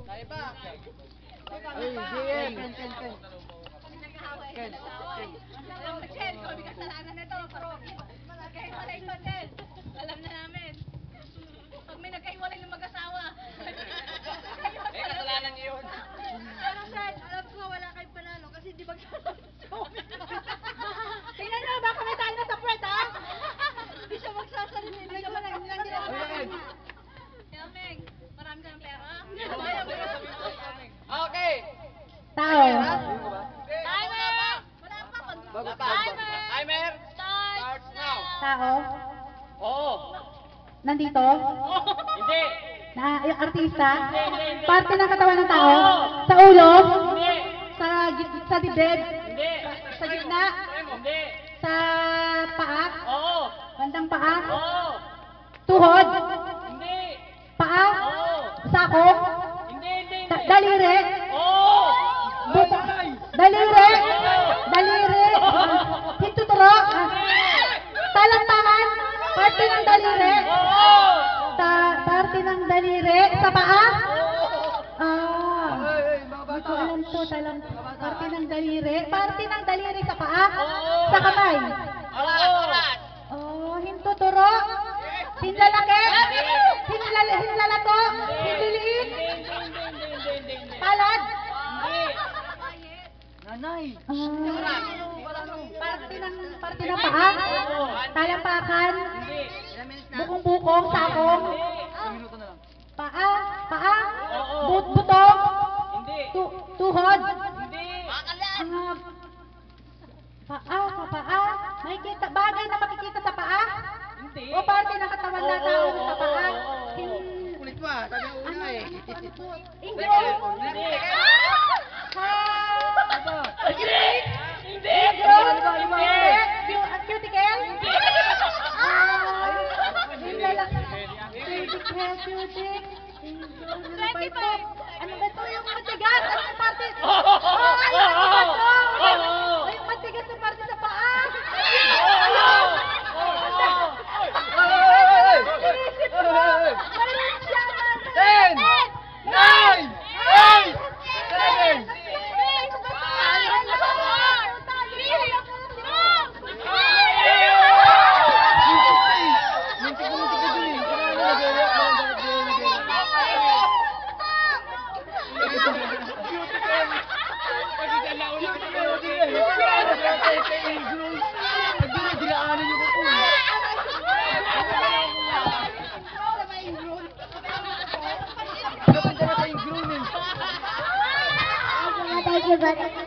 Ay, Jen. Ken. Ken, kung may kasalanan nito, pero nagkahiwalay ito, Ken. Alam na namin. Pag may nagkahiwalay ng mag-asawa. Kasalanan niyo yun. Pero Fred, alam ko wala kayong panalo kasi di magsasabi sa amin. Tingnan nyo, baka may tayo na sa Fred, ha? Hindi siya magsasalita. Hindi siya magsasalita. Meng, marami ka ng pera. Okay. Tao. Timer! Wala pa. Timer. Starts now. Tao. Oo. Nandito. Hindi. Yung artista. Hindi. Parte ng katawan ng tao. Sa ulo. Hindi. Sa dibdib. Hindi. Sa gitna. Hindi. Sa paa. Oo. Bandang paa. Oo. Tuhod. Hindi. Paa. Oo. Sako. Hindi. Daliri. Oo. Daliri. Daliri. Hintuturo. Talantangan. Parte ng daliri. Parte ng daliri. Sa paa. Hindi ko alam to. Parte ng daliri. Parte ng daliri sa paa. Sa kamay. Hintuturo. Hinlalaki. Hinlalato. Hinliliit. Palad. Nanay. Parte ng paa. Talampakan. Bukong-bukong. Sakong. Minuto na lang. Paa. Butong. Tuhod. Paa. Makikita. Bagay na makikita sa paa. O parte ng katawan na tao sa paa. Kulit mo ah. Sabi mo una eh. Ingrown. Cuticle. Ano ba ito? Yung matigas? Anong parte? Yung matigas na parte sa paa. Inisip mo. Walang siya. 10, 9, 8, 7. Thank you,